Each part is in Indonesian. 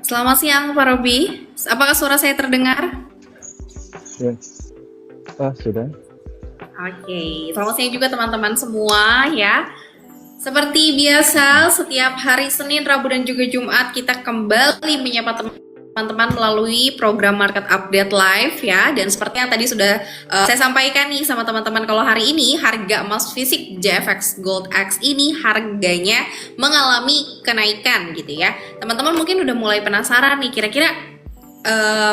Selamat siang Pak Robi. Apakah suara saya terdengar? Ya, sudah. Oke, selamat siang juga teman-teman semua ya. Seperti biasa, setiap hari Senin, Rabu, dan juga Jumat kita kembali menyapa teman-teman melalui program Market Update Live ya. Dan seperti yang tadi sudah saya sampaikan nih sama teman-teman, kalau hari ini harga emas fisik JFX Gold X ini harganya mengalami kenaikan gitu ya. Teman-teman mungkin udah mulai penasaran nih kira-kira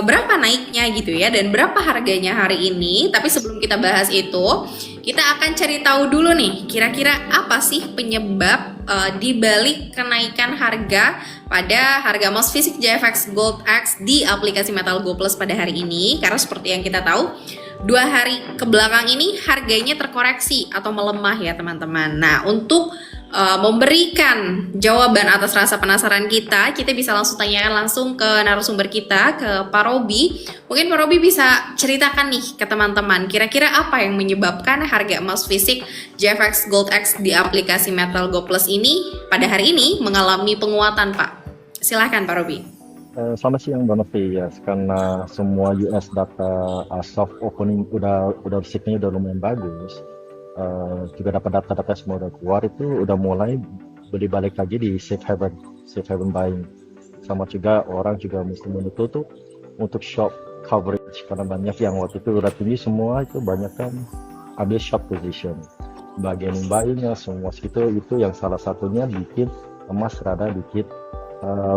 berapa naiknya gitu ya dan berapa harganya hari ini. Tapi sebelum kita bahas itu, kita akan cari tahu dulu nih kira-kira apa sih penyebab di balik kenaikan harga pada harga emas fisik JFX Gold X di aplikasi Metal Go Plus pada hari ini. Karena seperti yang kita tahu, 2 hari ke belakang ini harganya terkoreksi atau melemah ya teman-teman. Nah, untuk memberikan jawaban atas rasa penasaran kita bisa langsung tanyakan langsung ke narasumber kita, ke Pak Robi. Mungkin Pak Robi bisa ceritakan nih ke teman-teman, kira-kira apa yang menyebabkan harga emas fisik JFX Gold X di aplikasi Metal Go Plus ini pada hari ini mengalami penguatan, Pak. Silahkan Pak Robi. Selamat siang Mbak Novi, ya, karena semua US data soft opening udah signalnya udah lumayan bagus. Juga dapat data-data semua udah keluar, itu udah mulai beli balik lagi di safe haven buying. Sama juga orang juga mesti menutup untuk short coverage, karena banyak yang waktu itu udah tinggi semua, itu banyak kan ambil short position. Bagian buyingnya semua segitu, itu yang salah satunya bikin emas rada dikit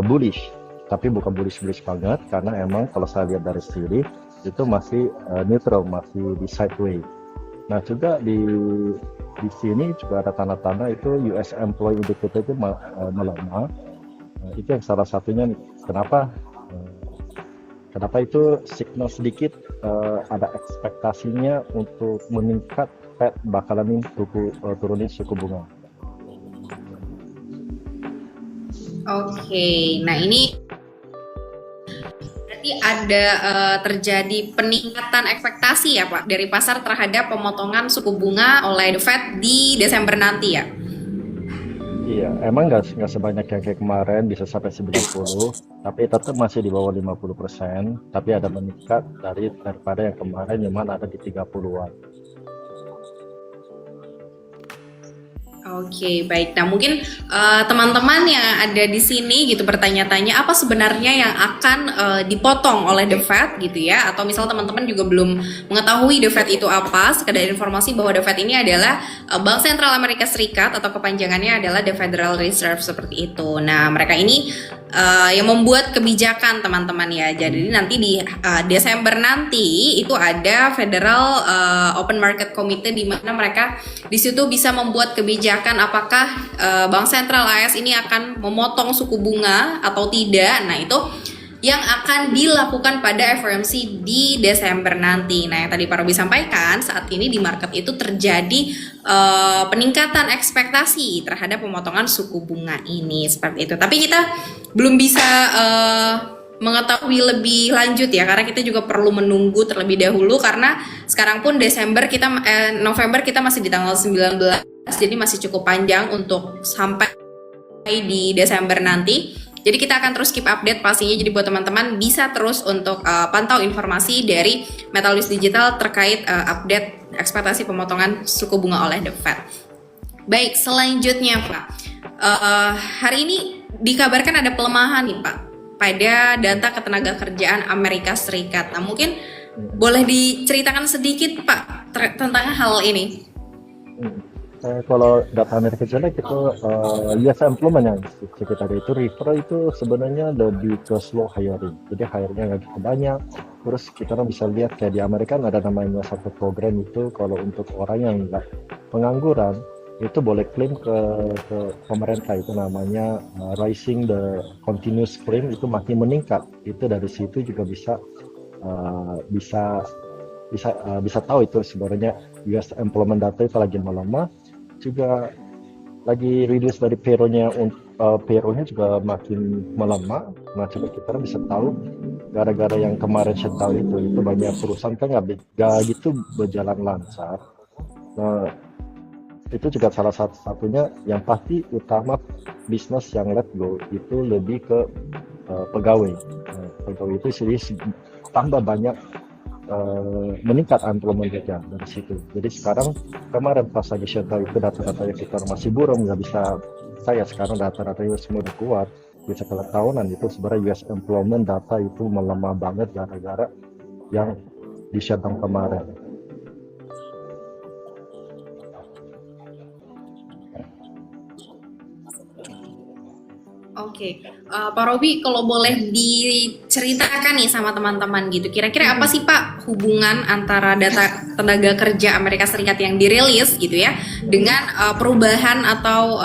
bullish, tapi bukan bullish banget, karena emang kalau saya lihat dari sini itu masih neutral, masih di sideways. Nah, juga di sini juga ada tanda-tanda itu US Employee Indicator itu melemah. Itu yang salah satunya kenapa itu signal sedikit ada ekspektasinya untuk meningkat Fed bakalan turunin suku bunga. Oke, nah ini berarti ada terjadi peningkatan ekspektasi ya Pak dari pasar terhadap pemotongan suku bunga oleh The Fed di Desember nanti ya? Iya, emang nggak sebanyak yang kayak kemarin bisa sampai 90, tapi tetap masih di bawah 50%, tapi ada meningkat daripada yang kemarin yang mana ada di 30-an. Oke, baik. Nah, mungkin teman-teman yang ada di sini gitu bertanya-tanya apa sebenarnya yang akan dipotong oleh The Fed gitu ya? Atau misal teman-teman juga belum mengetahui The Fed itu apa? Sekedar informasi bahwa The Fed ini adalah Bank Sentral Amerika Serikat atau kepanjangannya adalah The Federal Reserve seperti itu. Nah, mereka ini yang membuat kebijakan teman-teman ya. Jadi nanti di Desember nanti itu ada Federal Open Market Committee di mana mereka di situ bisa membuat kebijakan apakah Bank Sentral AS ini akan memotong suku bunga atau tidak. Nah, itu yang akan dilakukan pada FOMC di Desember nanti. Nah, yang tadi Pak Robi sampaikan, saat ini di market itu terjadi peningkatan ekspektasi terhadap pemotongan suku bunga ini seperti itu. Tapi kita belum bisa mengetahui lebih lanjut ya, karena kita juga perlu menunggu terlebih dahulu, karena sekarang pun November kita masih di tanggal 19, jadi masih cukup panjang untuk sampai di Desember nanti. Jadi kita akan terus keep update pastinya. Jadi buat teman-teman bisa terus untuk pantau informasi dari Metalis Digital terkait update ekspektasi pemotongan suku bunga oleh The Fed. Baik, selanjutnya Pak, hari ini dikabarkan ada pelemahan nih Pak pada data ketenagakerjaan Amerika Serikat. Nah, mungkin boleh diceritakan sedikit Pak tentang hal ini. Kalau data Amerika Serikat itu US employment yang sekitar itu refer itu sebenarnya lebih ke slow hiring. Jadi hiringnya nggak gitu banyak. Terus kita bisa lihat kayak di Amerika ada namanya satu program itu kalau untuk orang yang nggak pengangguran itu boleh klaim ke pemerintah, itu namanya rising the continuous claim, itu makin meningkat. Itu dari situ juga bisa tahu itu sebenarnya US employment data itu lagi melemah, juga lagi reduce dari payrollnya juga makin melemah. Nah, coba kita bisa tahu gara-gara yang kemarin shutdown itu banyak perusahaan kan nggak gitu berjalan lancar. Nah, itu juga salah satunya yang pasti utama bisnis yang let go itu lebih ke pegawai. Pegawai itu jadi tambah banyak, meningkat employment rate dari situ. Jadi sekarang kemarin pas lagi shutdown itu data-data yang kita masih buram, nggak bisa saya sekarang data-data itu semua udah keluar. Bisa kalau tahunan itu sebenarnya US employment data itu melemah banget gara-gara yang di shutdown kemarin. Oke, Pak Robi, kalau boleh diceritakan nih sama teman-teman gitu, kira-kira apa sih Pak hubungan antara data tenaga kerja Amerika Serikat yang dirilis gitu ya dengan perubahan atau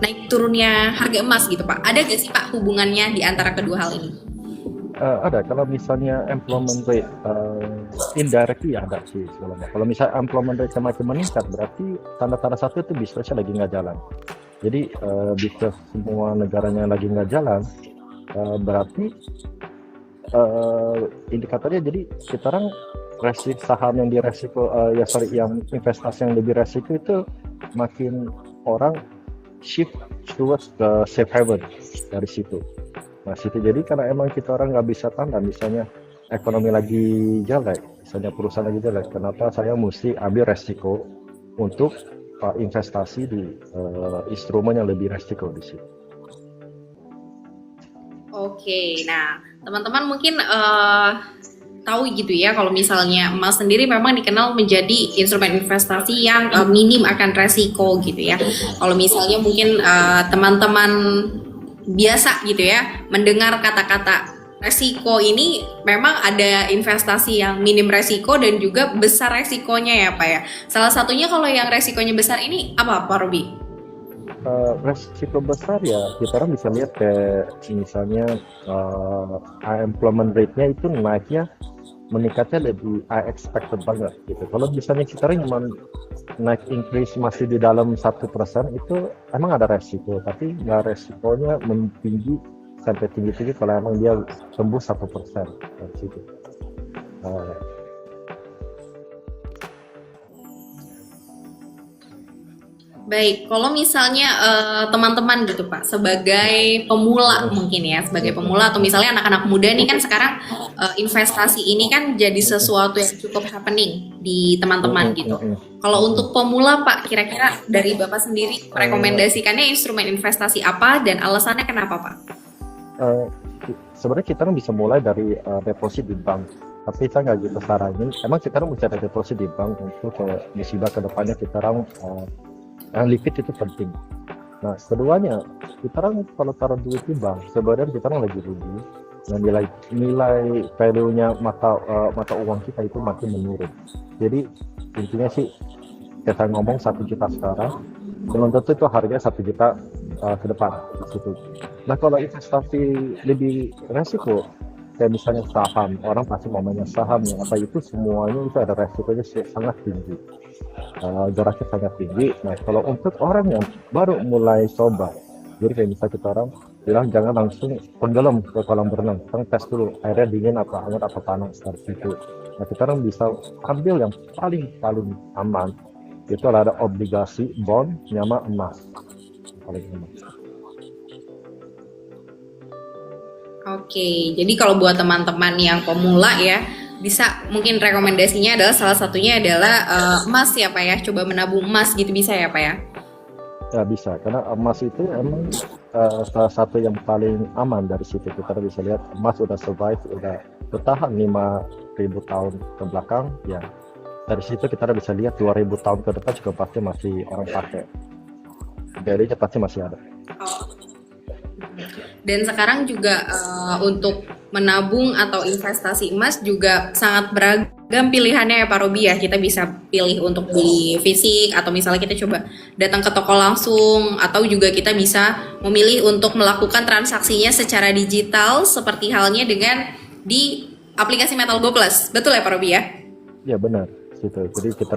naik turunnya harga emas gitu Pak? Ada gak sih Pak hubungannya di antara kedua hal ini? Ada, kalau misalnya employment rate indirectly ada sih sebenarnya. Kalau misalnya employment rate semakin meningkat, berarti tanda-tanda satu itu bisnisnya lagi nggak jalan. Jadi bisnis semua negaranya lagi nggak jalan, berarti indikatornya jadi kita orang saham yang di resiko, yang investasi yang lebih resiko itu makin orang shift towards ke safe haven dari situ. Nah situ jadi karena emang kita orang nggak bisa tanda, misalnya ekonomi lagi jelek, misalnya perusahaan lagi jelek, kenapa saya mesti ambil resiko untuk investasi di instrumen yang lebih resiko di situ. Oke, nah teman-teman mungkin tahu gitu ya kalau misalnya emas sendiri memang dikenal menjadi instrumen investasi yang minim akan resiko gitu ya. Kalau misalnya mungkin teman-teman biasa gitu ya mendengar kata-kata resiko ini, memang ada investasi yang minim resiko dan juga besar resikonya ya Pak ya. Salah satunya kalau yang resikonya besar ini apa Pak Robi? Resiko besar ya kita orang bisa lihat kayak misalnya unemployment rate-nya itu naiknya meningkatnya lebih expected banget gitu. Kalau misalnya kita orang cuma naik increase masih di dalam 1% itu emang ada resiko, tapi nggak resikonya tinggi sampai tinggi-tinggi kalau emang dia tembus 1% dari situ. Baik, kalau misalnya teman-teman gitu Pak, sebagai pemula mungkin ya, sebagai pemula atau misalnya anak-anak muda nih kan sekarang investasi ini kan jadi sesuatu yang cukup happening di teman-teman gitu. Kalau untuk pemula Pak, kira-kira dari Bapak sendiri rekomendasikannya instrumen investasi apa dan alasannya kenapa Pak? Sebenarnya kita bisa mulai dari deposit di bank, tapi saya nggak gitu saranin. Emang kita bisa ada deposit di bank untuk musibah kedepannya kita liquid itu penting. Nah keduanya kita kalau taruh duit di bank sebenarnya kita lagi rugi dan nilai value-nya mata uang kita itu makin menurun. Jadi intinya sih kita ngomong 1 juta sekarang, belum tentu itu harganya 1 juta ke depan gitu. Nah kalau investasi lebih resiko kayak misalnya saham, orang pasti mau mainnya saham yang apa itu semuanya itu ada resikonya sangat tinggi, jaraknya sangat tinggi. Nah kalau untuk orang yang baru mulai coba, jadi kayak misalnya kita orang bilang jangan langsung tenggelam ke kolam berenang, kita tes dulu airnya dingin apa hangat apa panas dari situ. Nah kita orang bisa ambil yang paling aman, itu ada obligasi, bond, sama emas paling aman. Oke, jadi kalau buat teman-teman yang pemula ya, bisa mungkin rekomendasinya adalah salah satunya adalah emas ya Pak ya, coba menabung emas gitu bisa ya Pak ya? Ya bisa, karena emas itu emang salah satu yang paling aman dari situ. Kita bisa lihat emas udah survive, udah bertahan 5.000 tahun ke belakang, ya dari situ kita bisa lihat 2.000 tahun ke depan juga pasti masih orang pakai, value-nya pasti masih ada. Dan sekarang juga untuk menabung atau investasi emas juga sangat beragam pilihannya ya Pak Robi ya. Kita bisa pilih untuk beli fisik atau misalnya kita coba datang ke toko langsung, atau juga kita bisa memilih untuk melakukan transaksinya secara digital seperti halnya dengan di aplikasi Metal Go Plus. Betul ya Pak Robi ya? Ya benar. Gitu. Jadi kita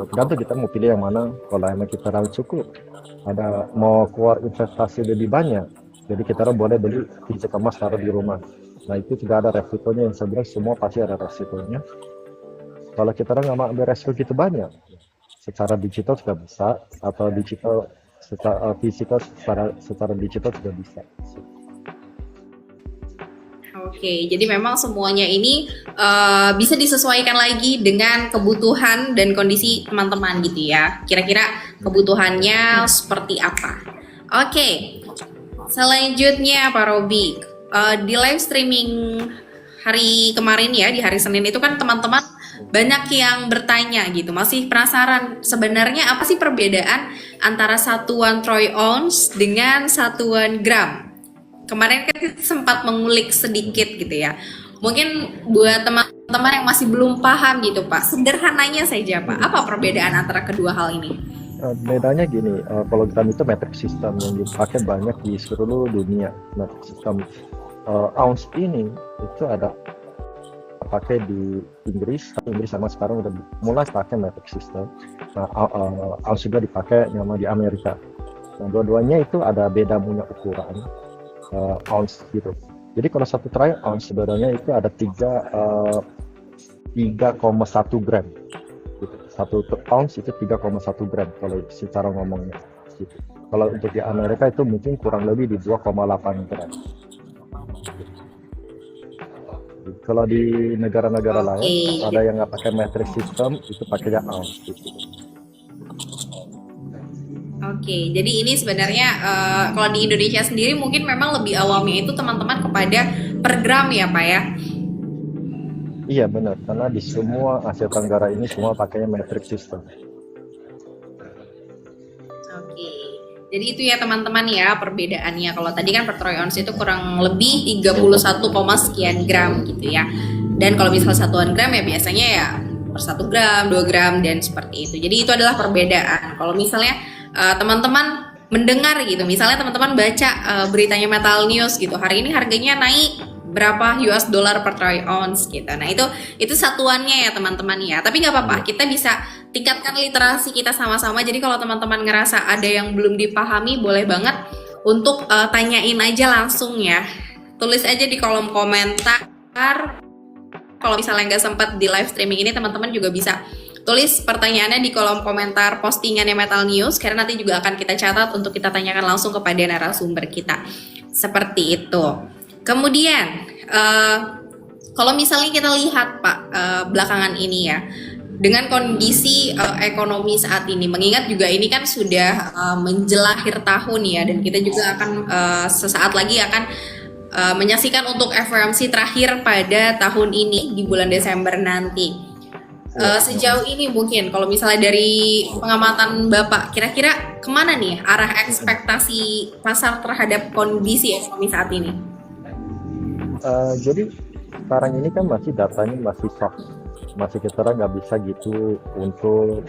tergantung kita mau pilih yang mana. Kalau emang kita cukup ada mau keluar investasi lebih banyak, jadi kita boleh beli fisik emas taruh di rumah. Nah itu juga ada resikonya, yang sebenarnya semua pasti ada resikonya. Kalau kita nggak mau ambil resiko gitu banyak, secara digital juga bisa, atau secara digital juga bisa. Oke, jadi memang semuanya ini bisa disesuaikan lagi dengan kebutuhan dan kondisi teman-teman gitu ya. Kira-kira kebutuhannya seperti apa? Oke, selanjutnya Pak Robi, di live streaming hari kemarin ya, di hari Senin itu kan teman-teman banyak yang bertanya gitu, masih penasaran sebenarnya apa sih perbedaan antara satuan troy ounce dengan satuan gram. Kemarin kan kita sempat mengulik sedikit gitu ya. Mungkin buat teman-teman yang masih belum paham gitu Pak, sederhananya saja Pak, apa perbedaan antara kedua hal ini? Bedanya gini, kalau gram itu metric system yang dipakai banyak di seluruh dunia. Metric system ounce ini itu ada pakai di Inggris, tapi Inggris sama sekarang udah mulai pakai metric system. Nah, ounce juga dipakai nama di Amerika. Nah, dua-duanya itu ada beda punya ukuran ounce gitu. Jadi kalau satu troy ounce sebenarnya itu ada 3,1 gram. Gitu. Satu ounce itu 3,1 gram kalau secara ngomongnya. Gitu. Kalau untuk di Amerika itu mungkin kurang lebih di 2,8 gram. Kalau di negara-negara lain ada yang nggak pakai metric system itu pakainya ounce gitu. Oke, jadi ini sebenarnya kalau di Indonesia sendiri mungkin memang lebih awamnya itu teman-teman kepada per gram ya Pak ya? Iya benar, karena di semua Asia Tenggara ini semua pakainya metric system. Oke, jadi itu ya teman-teman ya perbedaannya. Kalau tadi kan per troy ounce itu kurang lebih 31, sekian gram gitu ya. Dan kalau misalnya satuan gram ya biasanya ya per 1 gram, 2 gram dan seperti itu. Jadi itu adalah perbedaan. Kalau misalnya teman-teman mendengar gitu, misalnya teman-teman baca beritanya Metal News gitu, hari ini harganya naik berapa US dollar per troy ounce gitu. Nah itu satuannya ya teman-teman ya. Tapi nggak apa-apa, kita bisa tingkatkan literasi kita sama-sama. Jadi kalau teman-teman ngerasa ada yang belum dipahami, boleh banget untuk tanyain aja langsung ya. Tulis aja di kolom komentar. Kalau misalnya nggak sempat di live streaming ini, teman-teman juga bisa tulis pertanyaannya di kolom komentar postingannya Metal News, karena nanti juga akan kita catat untuk kita tanyakan langsung kepada narasumber kita. Seperti itu. Kemudian, kalau misalnya kita lihat Pak, belakangan ini ya, dengan kondisi ekonomi saat ini, mengingat juga ini kan sudah menjelang akhir tahun ya, dan kita juga akan sesaat lagi akan menyaksikan untuk FOMC terakhir pada tahun ini di bulan Desember nanti. Sejauh ini mungkin kalau misalnya dari pengamatan Bapak, kira-kira kemana nih arah ekspektasi pasar terhadap kondisi ekonomi saat ini? Jadi sekarang ini kan masih datanya masih soft, masih kita nggak bisa gitu untuk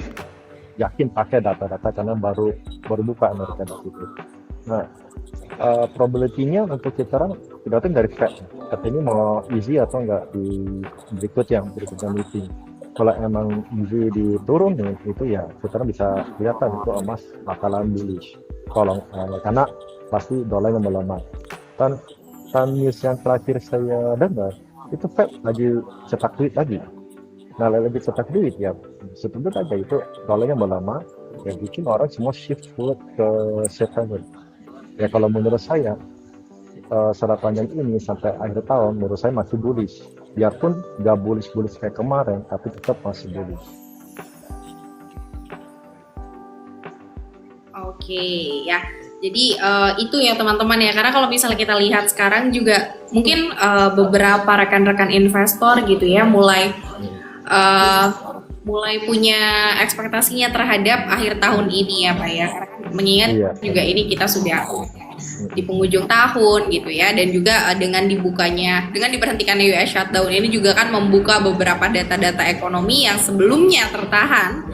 yakin pakai data-data karena baru buka Amerika di situ. Nah, probability-nya untuk kita tergantung dari Fed. Fed ini mau easy atau enggak di berikutnya meeting. Kalau emang easy diturun itu ya kita bisa kelihatan itu emas bakalan bullish. Kalau karena pasti dolarnya melemah. Dan news yang terakhir saya dengar itu Fed lagi cetak duit lagi. Nah lagi cetak duit ya sebetulnya aja itu dolarnya melemah ya bikin orang semua shift forward ke September. Ya kalau menurut saya secara panjang ini sampai akhir tahun menurut saya masih bullish. Biarpun nggak bullish kayak kemarin tapi tetap masih bullish. Oke ya. Jadi itu ya teman-teman ya, karena kalau misalnya kita lihat sekarang juga mungkin beberapa rekan-rekan investor gitu ya mulai punya ekspektasinya terhadap akhir tahun ini ya Pak ya. Mengingat juga ini kita sudah di penghujung tahun gitu ya, dan juga dengan diberhentikannya US shutdown ini juga kan membuka beberapa data-data ekonomi yang sebelumnya tertahan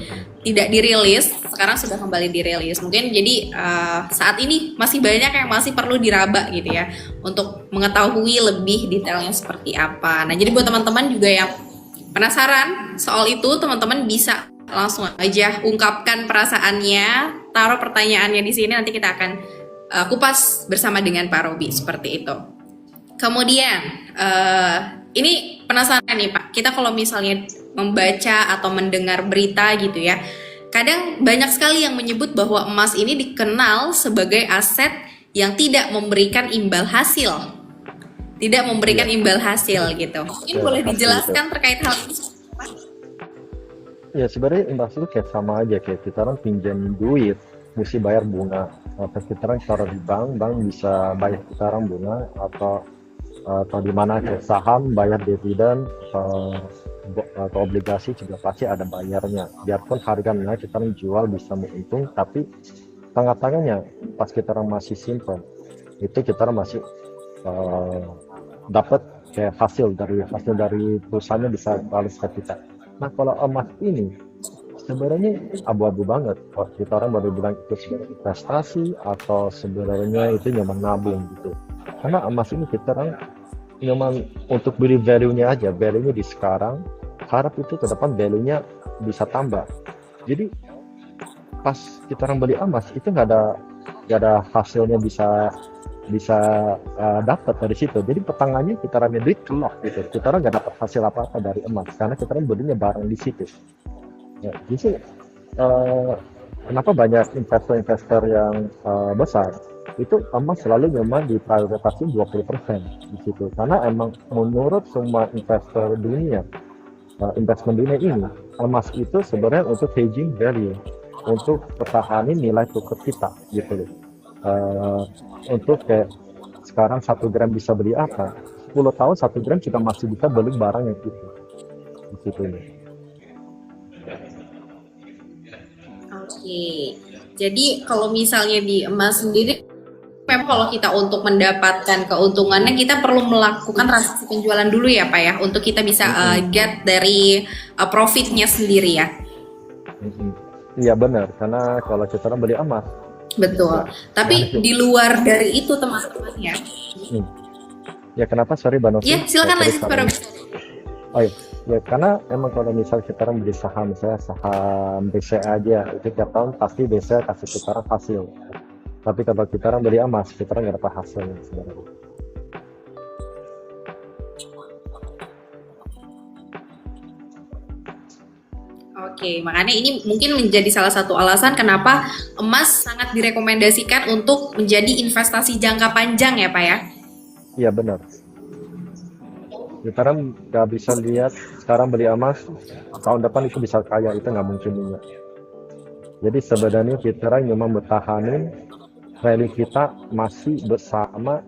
tidak dirilis, sekarang sudah kembali dirilis. Mungkin jadi saat ini masih banyak yang masih perlu diraba gitu ya untuk mengetahui lebih detailnya seperti apa. Nah jadi buat teman-teman juga yang penasaran soal itu, teman-teman bisa langsung aja ungkapkan perasaannya, taruh pertanyaannya di sini, nanti kita akan kupas bersama dengan Pak Robi seperti itu. Kemudian ini penasaran nih Pak, kita kalau misalnya membaca atau mendengar berita gitu ya, kadang banyak sekali yang menyebut bahwa emas ini dikenal sebagai aset yang tidak memberikan imbal hasil. tidak memberikan Iya, imbal hasil gitu. Mungkin ya boleh pasti itu. dijelaskan terkait hal ini. Ya sebenarnya imbas itu kayak sama aja kayak kita orang pinjam duit, mesti bayar bunga. Atau kita orang taruh di bank, bank bisa bayar kita orang bunga atau di mana kayak saham bayar dividen atau obligasi juga pasti ada bayarnya. Biarpun harga naik kita orang jual bisa menguntung, tapi tengah-tengahnya pas kita orang masih simpan itu kita orang masih eh, dapat kayak hasil dari perusahaannya bisa balik ke kita. Nah kalau emas ini sebenarnya abu-abu banget. Kalau kita orang baru bilang itu sebenarnya investasi atau sebenarnya itu nyaman nabung gitu. Karena emas ini kita orang nyaman untuk beli value-nya aja, value-nya di sekarang, harap itu ke depan value-nya bisa tambah. Jadi pas kita orang beli emas itu nggak ada hasilnya bisa bisa dapat dari situ. Jadi pertangaannya kita rame duit kelok gitu. Kita orang nggak dapat hasil apa-apa dari emas karena kita orang belinya barang di situ. Ya, jadi eh, kenapa banyak investor-investor yang besar itu emas selalu memang diprioritaskan 20% di situ karena emang menurut semua investor dunia investment dunia ini emas itu sebenarnya untuk hedging value untuk pertahanin nilai tukar kita gitu loh. Eh, untuk kayak sekarang 1 gram bisa beli apa 10 tahun 1 gram kita masih bisa beli barang yang itu di situ ini. Oke. Jadi kalau misalnya di emas sendiri, memang kalau kita untuk mendapatkan keuntungannya kita perlu melakukan transaksi penjualan dulu ya Pak ya, untuk kita bisa Mm-mm. get dari profitnya sendiri ya. Mm-mm. Iya benar karena kalau kita orang beli emas Betul. ya gimana Tapi sih. di luar dari itu teman-teman ya. Hmm. Ya kenapa sorry Mbak Novi Ya, saya silakan terus lanjut Pak sama ini. Robi. Oh iya, ya karena emang kalau misal kita orang beli saham, misalnya saham BCA aja, itu tiap tahun pasti BCA kasih kita orang hasil. Tapi kalau kita orang beli emas, kita orang nggak dapat hasilnya sebenarnya. Oke, makanya ini mungkin menjadi salah satu alasan kenapa emas sangat direkomendasikan untuk menjadi investasi jangka panjang ya Pak ya. Iya benar. Kita orang nggak bisa lihat sekarang beli emas, tahun depan itu bisa kaya, itu nggak mungkin juga. Jadi sebenarnya kita orang memang bertahanin value kita masih bersama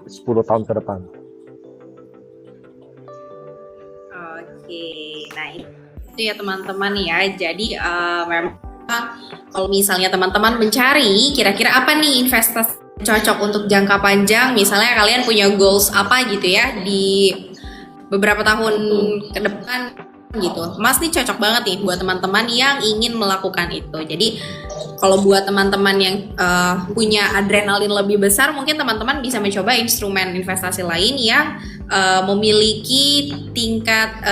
10 tahun ke depan. Oke, nah itu ya teman-teman ya. Jadi memang kalau misalnya teman-teman mencari kira-kira apa nih investasi cocok untuk jangka panjang, misalnya kalian punya goals apa gitu ya di beberapa tahun ke depan gitu. Emas nih cocok banget nih buat teman-teman yang ingin melakukan itu. Jadi kalau buat teman-teman yang punya adrenalin lebih besar, mungkin teman-teman bisa mencoba instrumen investasi lain yang memiliki tingkat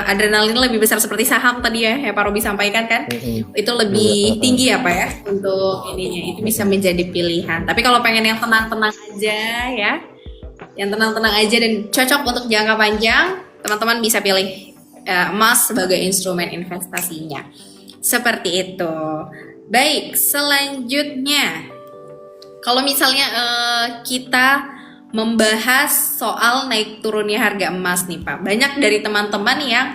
adrenalin lebih besar seperti saham tadi ya, Pak Robi sampaikan kan, Mm-mm. itu Iya, lebih tinggi ya Pak ya untuk ininya, itu bisa menjadi pilihan. Tapi kalau pengen yang tenang-tenang aja ya, yang tenang-tenang aja dan cocok untuk jangka panjang, teman-teman bisa pilih emas sebagai instrumen investasinya. Seperti itu. Baik, selanjutnya kalau misalnya kita membahas soal naik turunnya harga emas nih Pak, banyak dari teman-teman yang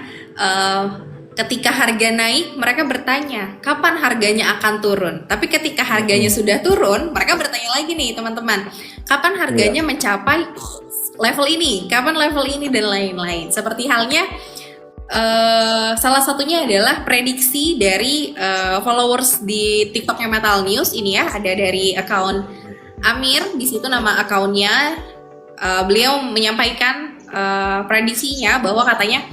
ketika harga naik mereka bertanya kapan harganya akan turun. Tapi ketika harganya Mm-mm. sudah turun, mereka bertanya lagi nih teman-teman, kapan Iya. harganya mencapai level ini, kapan level ini dan lain-lain. Seperti halnya salah satunya adalah prediksi dari followers di TikToknya Metal News ini ya, ada dari akun Amir, di situ nama akunnya. Beliau menyampaikan prediksinya bahwa katanya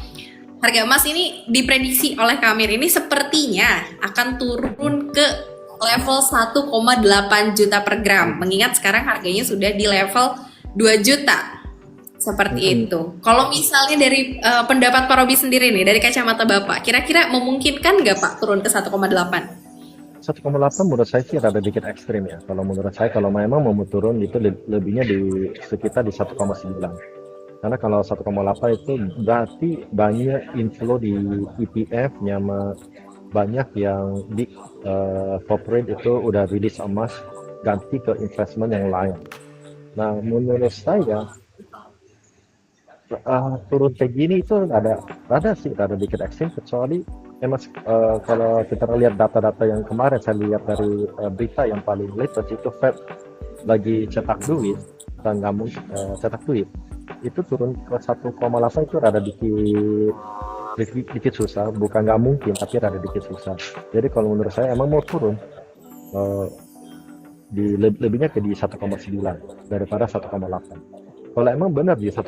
harga emas ini diprediksi oleh Kamir ini sepertinya akan turun ke level 1,8 juta per gram. Mengingat sekarang harganya sudah di level 2 juta. Seperti Mm-mm. itu. Kalau misalnya dari pendapat Pak Robi sendiri nih, dari kacamata Bapak, kira-kira memungkinkan nggak Pak turun ke 1,8? 1,8 menurut saya sih rada dikit ekstrim ya. Kalau menurut saya kalau memang mau turun itu lebihnya di sekitar di 1,9. Karena kalau 1,8 itu berarti banyak inflow di ETF nyama banyak yang di corporate itu udah rilis emas ganti ke investment yang lain. Nah menurut saya turun kayak gini itu ada sih, ada dikit ekstrim, kecuali emang kalau kita lihat data-data yang kemarin saya lihat dari berita yang paling latest itu Fed lagi cetak duit dan nggak mungkin cetak duit itu turun ke 1,8 itu rada dikit susah, bukan nggak mungkin tapi rada dikit susah. Jadi kalau menurut saya emang mau turun eh, lebihnya ke di 1,9 daripada 1,8. Kalau emang benar di 1,8,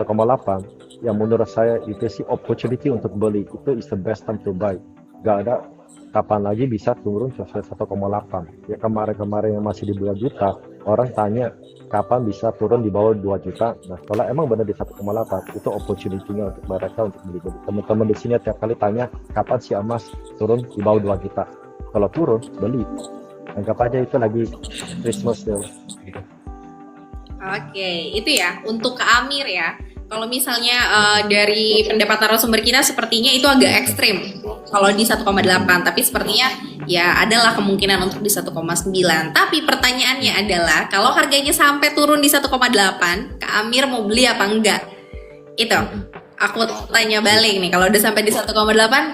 yang menurut saya itu sih opportunity untuk beli, itu is the best time to buy. Gak ada kapan lagi bisa turun sampai 1,8. Ya kemarin-kemarin yang masih di 2 juta, orang tanya kapan bisa turun di bawah 2 juta. Nah, kalau emang benar di 1,8, itu opportunity-nya untuk mereka untuk beli-beli. Teman-teman di sini tiap kali tanya kapan sih emas turun di bawah 2 juta. Kalau turun, beli. Anggap aja itu lagi Christmas sale. Oke, itu ya untuk ke Amir ya. Kalau misalnya dari pendapat narasumber kita sepertinya itu agak ekstrim kalau di 1,8, tapi sepertinya ya adalah kemungkinan untuk di 1,9. Tapi pertanyaannya adalah kalau harganya sampai turun di 1,8, Kak Amir mau beli apa enggak? Itu aku tanya balik nih, kalau udah sampai di 1,8,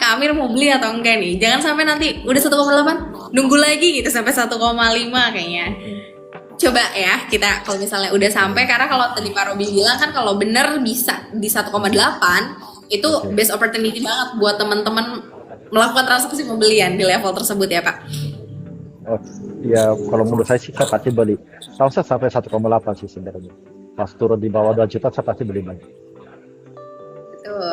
Kak Amir mau beli atau enggak nih? Jangan sampai nanti udah 1,8 nunggu lagi gitu sampai 1,5 kayaknya. Coba ya kita kalau misalnya udah sampai, karena kalau tadi Pak Robi bilang kan kalau bener bisa di 1,8 itu best opportunity banget buat teman-teman melakukan transaksi pembelian di level tersebut ya Pak. Oh, ya kalau menurut saya sih saya pasti beli. Kalau saya sampai 1,8 sih sebenarnya. Pas turun di bawah 2 juta saya pasti beli lagi. Betul.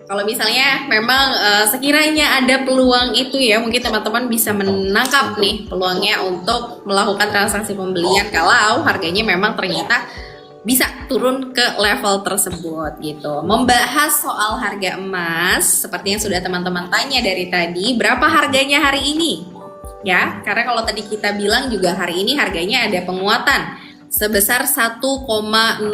Kalau misalnya memang sekiranya ada peluang itu ya, mungkin teman-teman bisa menangkap nih peluangnya untuk melakukan transaksi pembelian kalau harganya memang ternyata bisa turun ke level tersebut gitu. Membahas soal harga emas, seperti yang sudah teman-teman tanya dari tadi, berapa harganya hari ini? Ya, karena kalau tadi kita bilang juga hari ini harganya ada penguatan sebesar 1,09%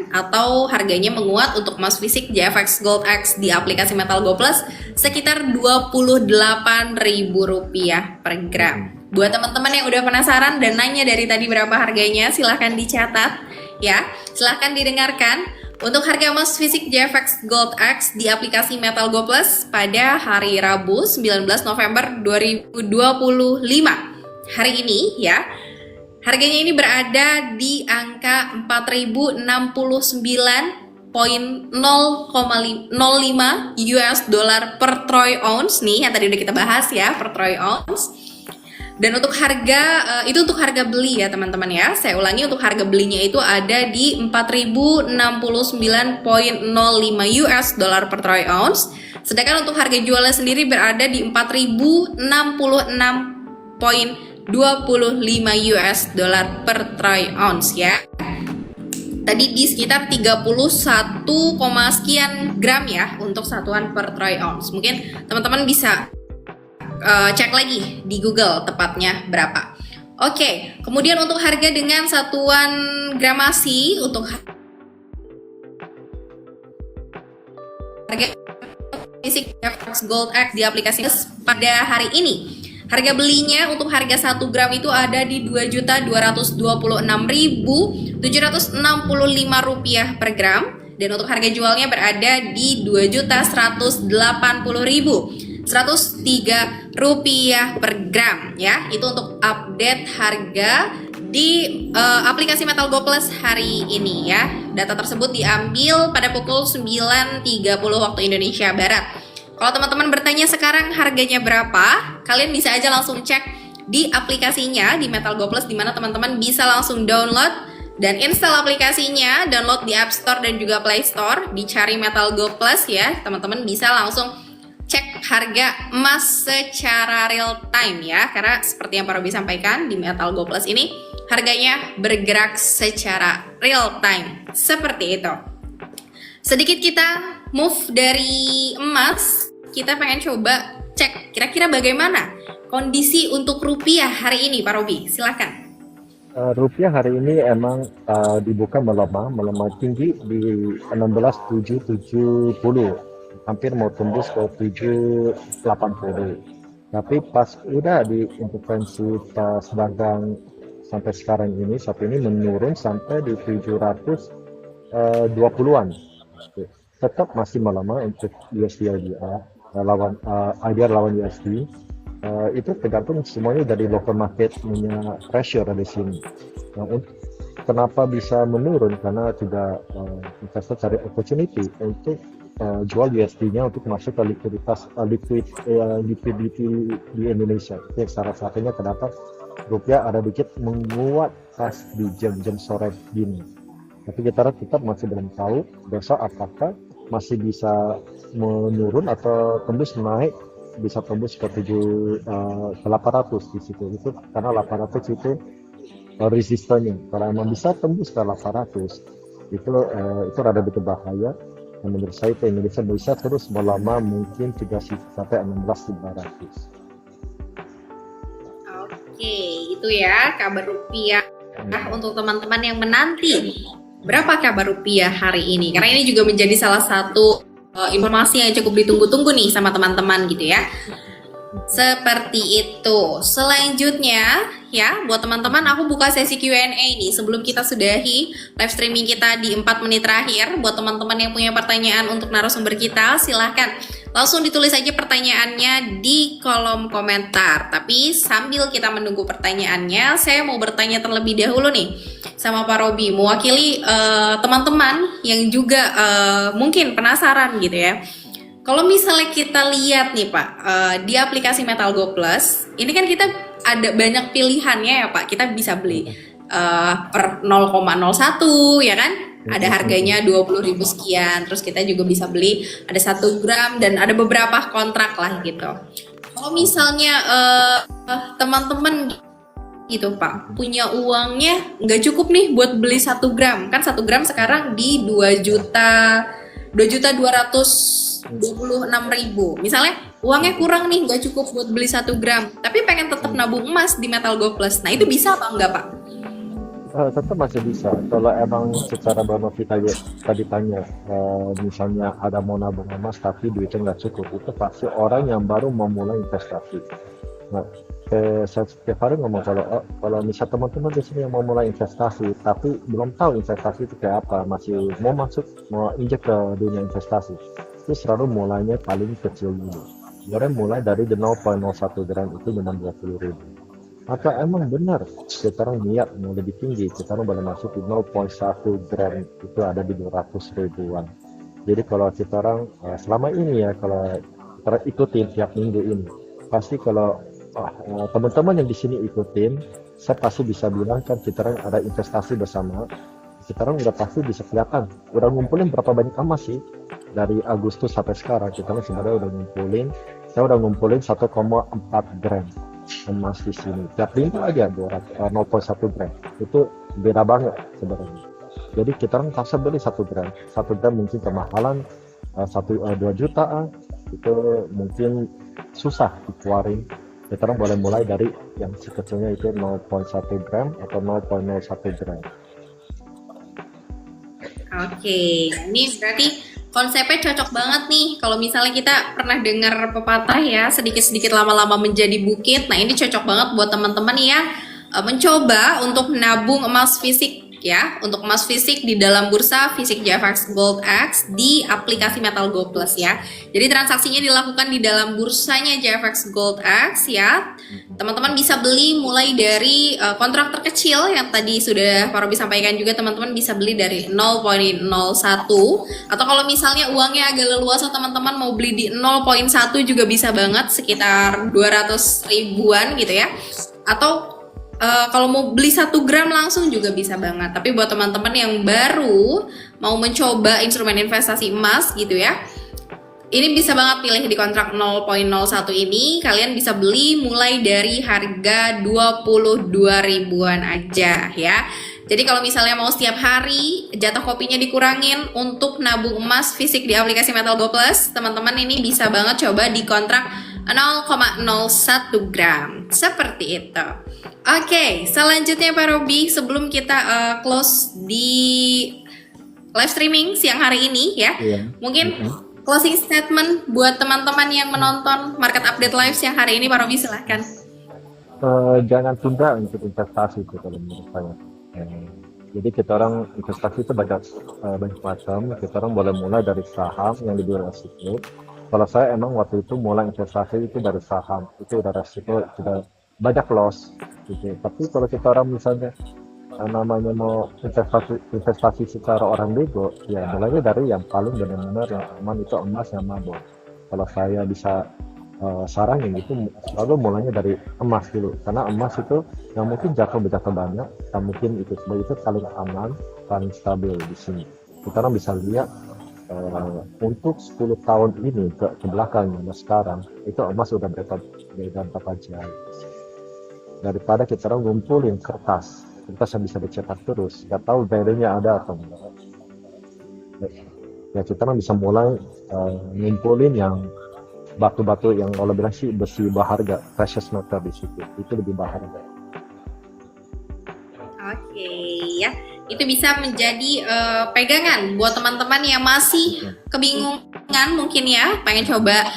atau harganya menguat untuk emas fisik JFX Gold X di aplikasi Metal Go Plus sekitar Rp28.000 per gram. Buat teman-teman yang udah penasaran dan nanya dari tadi berapa harganya, silahkan dicatat ya, silahkan didengarkan. Untuk harga emas fisik JFX Gold X di aplikasi Metal Go Plus pada hari Rabu 19 November 2025 hari ini ya, harganya ini berada di angka 4.069.05 US dollar per troy ounce nih, yang tadi udah kita bahas ya, per troy ounce. Dan untuk harga itu untuk harga beli ya teman-teman ya. Saya ulangi, untuk harga belinya itu ada di 4.069.05 US dollar per troy ounce. Sedangkan untuk harga jualnya sendiri berada di 4.066.25 US dollar per troy ounce ya. Tadi di sekitar 31, sekian gram ya untuk satuan per troy ounce. Mungkin teman-teman bisa cek lagi di Google tepatnya berapa. Oke, kemudian untuk harga dengan satuan gramasi, untuk harga fisik JFX Gold X di aplikasi pada hari ini, harga belinya untuk harga 1 gram itu ada di Rp2.226.765 per gram, dan untuk harga jualnya berada di Rp2.180.103 per gram ya. Itu untuk update harga di aplikasi Metal Go Plus hari ini ya. Data tersebut diambil pada pukul 9.30 waktu Indonesia Barat. Kalau teman-teman bertanya sekarang harganya berapa, kalian bisa aja langsung cek di aplikasinya di Metal Go Plus, di mana teman-teman bisa langsung download dan install aplikasinya, download di App Store dan juga Play Store, dicari Metal Go Plus ya. Teman-teman bisa langsung cek harga emas secara real time ya, karena seperti yang Pak Robi sampaikan, di Metal Go Plus ini harganya bergerak secara real time seperti itu. Sedikit kita move dari emas, kita pengen coba cek kira-kira bagaimana kondisi untuk rupiah hari ini Pak Robi, silakan. Rupiah hari ini emang dibuka melemah tinggi di 16.770, hampir mau tembus ke 780. Tapi pas udah di intervensi pas dagang sampai sekarang ini, saat ini menurun sampai di 700 20-an. Tetap masih melemah untuk USD IDR lawan IDR lawan USD. Itu tergantung semuanya dari local market punya pressure di sini. Nah, kenapa bisa menurun? Karena juga investor cari opportunity untuk jual USD-nya untuk masuk ke liquidity di Indonesia. Itu salah satunya kenapa rupiah ada dikit menguat pas di jam-jam sore gini. Tapi kita tetap masih belum tahu besok apakah masih bisa menurun atau tembus naik, bisa tembus ke 800 di situ. Itu karena 800 itu resistannya. Kalau emang bisa tembus ke 800 itu rada berbahaya. Menurut saya itu Indonesia bisa terus melama mungkin 3 sampai 16.500. Oke, itu ya kabar rupiah untuk teman-teman yang menanti berapa kabar rupiah hari ini. Karena ini juga menjadi salah satu informasi yang cukup ditunggu-tunggu nih sama teman-teman gitu ya. Seperti itu. Selanjutnya ya, buat teman-teman aku buka sesi Q&A nih sebelum kita sudahi live streaming kita di 4 menit terakhir. Buat teman-teman yang punya pertanyaan untuk narasumber kita, silahkan langsung ditulis aja pertanyaannya di kolom komentar. Tapi sambil kita menunggu pertanyaannya, saya mau bertanya terlebih dahulu nih sama Pak Robi, mewakili teman-teman yang juga mungkin penasaran gitu ya. Kalau misalnya kita lihat nih Pak, di aplikasi Metal Go Plus, ini kan kita ada banyak pilihannya ya Pak. Kita bisa beli per 0,01 ya kan? Ada harganya 20.000 sekian. Terus kita juga bisa beli ada 1 gram dan ada beberapa kontrak lah gitu. Kalau misalnya teman-teman gitu Pak, punya uangnya nggak cukup nih buat beli 1 gram. Kan 1 gram sekarang di 2.226.000. Misalnya uangnya kurang nih, nggak cukup buat beli 1 gram, tapi pengen tetap nabung emas di Metal Go Plus. Nah itu bisa apa enggak Pak? Tetap masih bisa. Kalau emang secara benefit tadi tanya, misalnya ada mau nabung emas tapi duitnya nggak cukup, itu pasti orang yang baru memulai investasi. Nah, saya setiap hari ngomong kalau misal teman-teman di sini yang mau mulai investasi tapi belum tahu investasi itu kayak apa, masih mau injek ke dunia investasi, itu selalu mulainya paling kecil dulu. Orang mulai dari 0,01 gram itu dengan 20.000. Maka emang benar kita orang niat mau lebih tinggi, kita orang boleh masuk di 0,1 gram itu ada di 200 ribuan. Jadi kalau kita orang selama ini ya, kalau kita ikutin tiap minggu ini, pasti kalau teman-teman yang di sini ikutin, saya pasti bisa bilang kan kita orang ada investasi bersama. Kita orang udah pasti bisa kelihatan, udah ngumpulin berapa banyak emas sih dari Agustus sampai sekarang. Kita orang sebenarnya udah ngumpulin, saya udah ngumpulin 1,4 gram emas di sini. Tiap minggu aja 0,1 gram, itu beda banget sebenarnya. Jadi kita orang tak beli 1 gram, 1 gram mungkin kemahalan 2 jutaan, itu mungkin susah dikeluarin. Kita orang boleh mulai dari yang sekecilnya itu 0,1 gram atau 0,01 gram. Oke, ini berarti konsepnya cocok banget nih. Kalau misalnya kita pernah dengar pepatah ya, sedikit-sedikit lama-lama menjadi bukit. Nah ini cocok banget buat teman-teman yang mencoba untuk menabung emas fisik ya, untuk emas fisik di dalam bursa fisik JFX Gold X di aplikasi Metal Go Plus ya. Jadi transaksinya dilakukan di dalam bursanya JFX Gold X ya. Teman-teman bisa beli mulai dari kontrak terkecil yang tadi sudah Pak Robi sampaikan juga, teman-teman bisa beli dari 0,01, atau kalau misalnya uangnya agak leluasa teman-teman mau beli di 0,1 juga bisa banget, sekitar 200 ribuan gitu ya. Atau kalau mau beli 1 gram langsung juga bisa banget. Tapi buat teman-teman yang baru mau mencoba instrumen investasi emas gitu ya, ini bisa banget pilih di kontrak 0,01 ini. Kalian bisa beli mulai dari harga 22 ribuan aja ya. Jadi kalau misalnya mau setiap hari jatah kopinya dikurangin untuk nabung emas fisik di aplikasi Metal Go Plus, teman-teman ini bisa banget coba di kontrak 0,01 gram. Seperti itu. Oke, selanjutnya Pak Robi, sebelum kita close di live streaming siang hari ini ya, mungkin closing statement buat teman-teman yang menonton Market Update Live siang hari ini, Pak Robi silahkan. Jangan tunda untuk investasi itu kalau menurut saya. Jadi kita orang investasi itu banyak macam. Kita orang boleh mulai dari saham yang lebih resiko. Kalau saya emang waktu itu mulai investasi itu dari saham, itu udah resiko, sudah banyak loss gitu. Tapi kalau kita orang misalnya namanya mau investasi secara orang bego, ya mulainya dari yang paling benar-benar yang aman itu emas sama bond. Kalau saya bisa saranin itu selalu mulainya dari emas dulu, karena emas itu yang mungkin jatuh banyak, yang mungkin itu sebagai itu paling aman, paling stabil di sini. Kita orang bisa lihat untuk 10 tahun ini ke belakang ya sekarang itu emas udah berapa jauh daripada kita orang ngumpulin kertas yang bisa dicetak terus, nggak tahu value-nya ada atau enggak. Ya kita orang bisa mulai ngumpulin yang batu-batu yang kalau bilang sih besi berharga, precious metal di situ, itu lebih berharga. Oke, ya. Itu bisa menjadi pegangan buat teman-teman yang masih kebingungan mungkin ya, pengen coba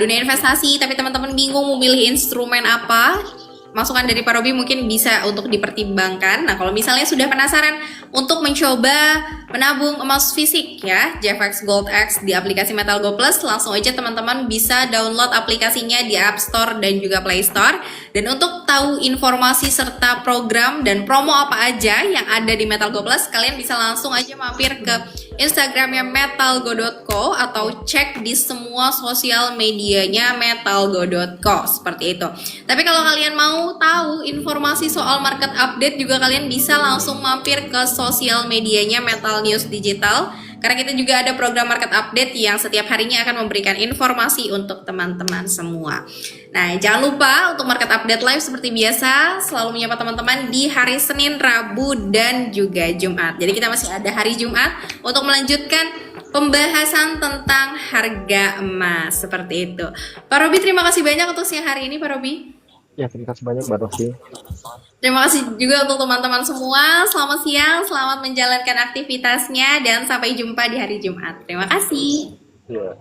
dunia investasi tapi teman-teman bingung mau milih instrumen apa. Masukan dari Pak Robi mungkin bisa untuk dipertimbangkan. Nah, kalau misalnya sudah penasaran untuk mencoba menabung emas fisik ya, JFX Gold X di aplikasi Metal Go Plus, langsung aja teman-teman bisa download aplikasinya di App Store dan juga Play Store. Dan untuk tahu informasi serta program dan promo apa aja yang ada di Metal Go Plus, kalian bisa langsung aja mampir ke Instagramnya metalgo.co atau cek di semua sosial medianya metalgo.co seperti itu. Tapi kalau kalian mau tahu informasi soal market update juga kalian bisa langsung mampir ke sosial medianya Metal News Digital, karena kita juga ada program market update yang setiap harinya akan memberikan informasi untuk teman-teman semua. Nah, jangan lupa untuk market update live seperti biasa selalu menyapa teman-teman di hari Senin, Rabu, dan juga Jumat. Jadi kita masih ada hari Jumat untuk melanjutkan pembahasan tentang harga emas seperti itu. Pak Robi, terima kasih banyak untuk siang hari ini, Pak Robi. Ya, terima kasih banyak Mbak Rosi. Terima kasih juga untuk teman-teman semua. Selamat siang, selamat menjalankan aktivitasnya, dan sampai jumpa di hari Jumat. Terima kasih. Ya.